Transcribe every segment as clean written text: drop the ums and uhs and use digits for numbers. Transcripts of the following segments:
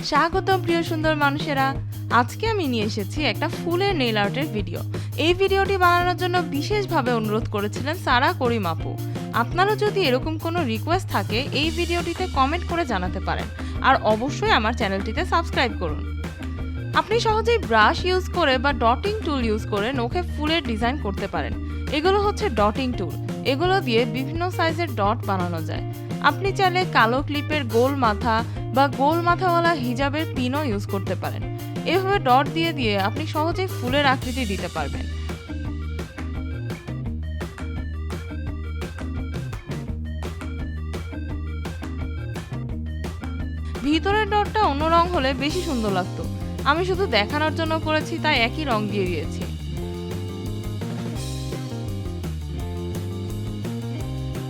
স্বাগতম প্রিয় সুন্দর মানুষেরা। আজকে আমি নিয়ে এসেছি একটা ফুলের নেইল আর্টের ভিডিও। এই ভিডিওটি বানানোর জন্য বিশেষভাবে অনুরোধ করেছিলেন সারা করিম আপু। আপনারা যদি এরকম কোনো রিকোয়েস্ট থাকে এই ভিডিওটিতে কমেন্ট করে জানাতে পারেন, আর অবশ্যই আমার চ্যানেলটিতে সাবস্ক্রাইব করুন। আপনি সহজেই ব্রাশ ইউজ করে বা ডটিং টুল ইউজ করে নখে ফুলের ডিজাইন করতে পারেন। এগুলো হচ্ছে ডটিং টুল। এগুলো দিয়ে বিভিন্ন সাইজের ডট বানানো যায়। আপনি চাইলে কালো ক্লিপের গোল মাথা বা গোল মাথাওয়ালা হিজাবের পিনও ইউজ করতে পারেন। এভাবে ডট দিয়ে দিয়ে আপনি সহজেই ফুলের আকৃতি দিতে পারবেন। ভিতরের ডটটা অন্য রং হলে বেশি সুন্দর লাগতো। আমি শুধু দেখানোর জন্য করেছি, তাই একই রং দিয়ে দিয়েছি।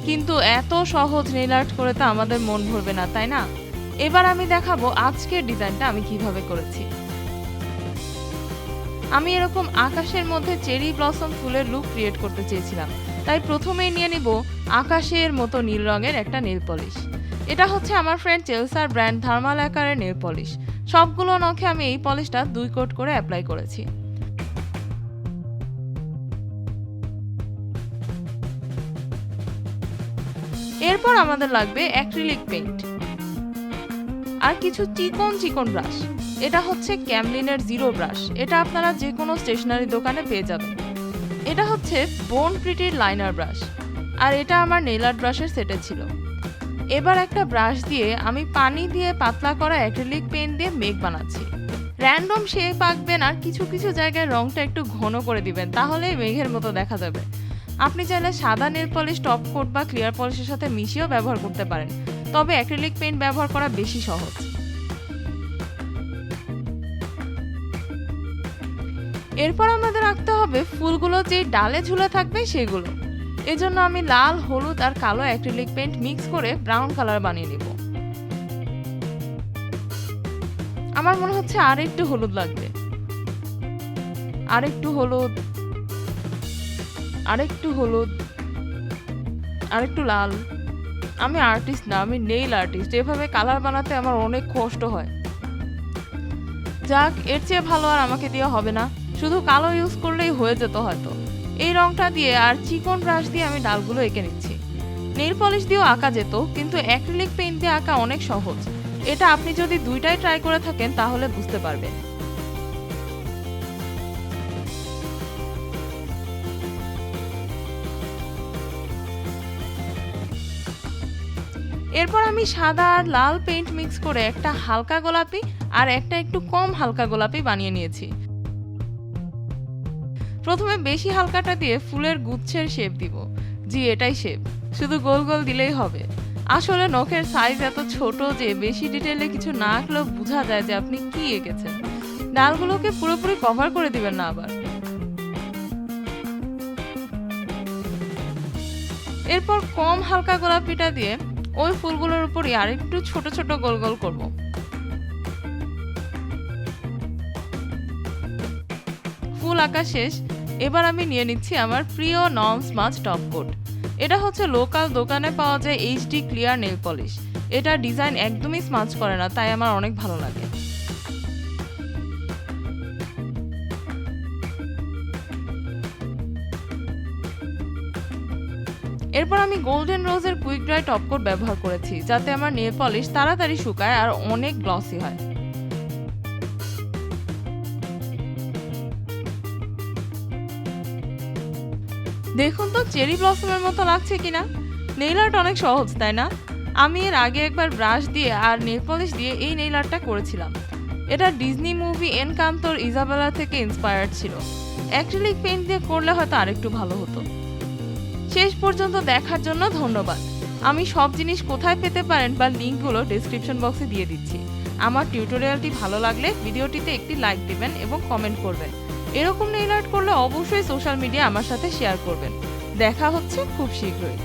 কিন্তু এত সহজ নেইল আর্ট করে তো আমাদের মন ভরবে না, তাই না? এবার আমি দেখাবো আজকের ডিজাইনটা আমি কিভাবে করেছি। আমি এরকম আকাশের মধ্যে চেরি ব্লসম ফুলের লুক ক্রিয়েট করতে চেয়েছিলাম, তাই প্রথমেই নিয়ে নিব আকাশের মতো নীল রঙের একটা নেল পলিশ। এটা হচ্ছে আমার ফ্রেন্ড চেলসার brand Dharma Lacquer nail polish. সবগুলো নখে আমি এই পলিশটা 2 কোট করে অ্যাপ্লাই করেছি। এরপর আমাদের লাগবে অ্যাক্রিলিক পেইন্ট আর কিছু চিকন চিকন ব্রাশ। এটা হচ্ছে ক্যামলিনের জিরো ব্রাশ। এটা আপনারা যে কোনো স্টেশনারি দোকানে পেয়ে যাবেন। এটা হচ্ছে বোন প্রিটির লাইনার ব্রাশ, আর এটা আমার নেইল আর্ট ব্রাশের সেটে ছিল। এবার একটা ব্রাশ দিয়ে আমি পানি দিয়ে পাতলা করা অ্যাক্রিলিক পেইন্ট দিয়ে মেঘ বানাচ্ছি। র্যান্ডম শেপ আঁকবেন আর কিছু কিছু জায়গায় রংটা একটু ঘন করে দিবেন, তাহলে মেঘের মতো দেখা যাবে। আপনি চাইলে সাদা নেল পলিশ টপ কোট বা ক্লিয়ার পলিশের সাথে মিশিয়েও ব্যবহার করতে পারেন, তবে অ্যাক্রিলিক পেইন্ট ব্যবহার করা বেশি সহজ। এরপর আমাদের আঁকতে হবে ফুলগুলো যে ডালে ঝুলে থাকবে সেগুলো। এজন্য আমি লাল, হলুদ আর কালো অ্যাক্রিলিক পেইন্ট মিক্স করে ব্রাউন কালার বানিয়ে নিব। আমার মনে হচ্ছে আর একটু হলুদ লাগবে, আর একটু হলুদ, আরেকটু হলুদ, আরেকটু লাল। আমি আর্টিস্ট না, আমি নেইল আর্টিস্ট। এভাবে কালার বানাতে আমার অনেক কষ্ট হয়। যাক, এর চেয়ে ভালো আর আমাকে দিয়ে হবে না। শুধু কালো ইউজ করলেই হয়ে যেত হয়তো। এই রংটা দিয়ে আর চিকন ব্রাশ দিয়ে আমি ডালগুলো এঁকে নিচ্ছি। নেইল পলিশ দিয়েও আঁকা যেত, কিন্তু অ্যাক্রিলিক পেইন্ট দিয়ে আঁকা অনেক সহজ। এটা আপনি যদি দুইটাই ট্রাই করে থাকেন তাহলে বুঝতে পারবেন। এরপর আমি সাদা আর লাল পেইন্ট মিক্স করে একটা হালকা গোলাপি আর একটা একটু কম হালকা গোলাপি বানিয়ে নিয়েছি। প্রথমে বেশি হালকাটা দিয়ে ফুলের গুচ্ছের শেপ দিব। জি, এটাই শেপ, শুধু গোল গোল দিলেই হবে। আসলে নখের সাইজ এত ছোট যে বেশি ডিটেইলে কিছু না আঁকলেও বোঝা যায় যে আপনি কি এঁকেছেন। ডালগুলোকে পুরোপুরি কভার করে দিবেন না আবার। এরপর কম হালকা গোলাপিটা দিয়ে ওই ফুলগুলোর উপরই আরেকটু ছোট ছোট গোল গোল করব। ফুল আঁকা শেষ। এবার আমি নিয়ে নিচ্ছি আমার প্রিয় নন স্মাচ টপ কোট। এটা হচ্ছে লোকাল দোকানে পাওয়া যায় HD ক্লিয়ার নেল পলিশ। এটা ডিজাইন একদমই স্মাচ করে না, তাই আমার অনেক ভালো লাগে। এরপর আমি গোল্ডেন রোজের কুইক ড্রাই টপ কোট ব্যবহার করেছি, যাতে আমার নেল পলিশ তাড়াতাড়ি শুকায় আর অনেক গ্লসি হয়। দেখুন তো চেরি ব্লসমের মতো লাগছে কিনা। নেইল আর্ট অনেক সহজ, তাই না? আমি এর আগে একবার ব্রাশ দিয়ে আর নেল পলিশ দিয়ে এই নেইল আর্টটা করেছিলাম। এটা ডিজনি মুভি এনকান্তোর ইজাবেলা থেকে ইন্সপায়ার্ড ছিল। অ্যাক্রিলিক পেইন্ট দিয়ে করলে হয়তো আরেকটু ভালো হতো। শেষ পর্যন্ত দেখার জন্য ধন্যবাদ। আমি সব জিনিস কোথায় পেতে পারেন বা লিঙ্কগুলো ডেসক্রিপশন বক্সে দিয়ে দিচ্ছি। আমার টিউটোরিয়ালটি ভালো লাগলে ভিডিওটিতে একটি লাইক দিবেন এবং কমেন্ট করবেন। এরকম নেইল আর্ট করলে অবশ্যই সোশ্যাল মিডিয়া আমার সাথে শেয়ার করবেন। দেখা হচ্ছে খুব শীঘ্রই।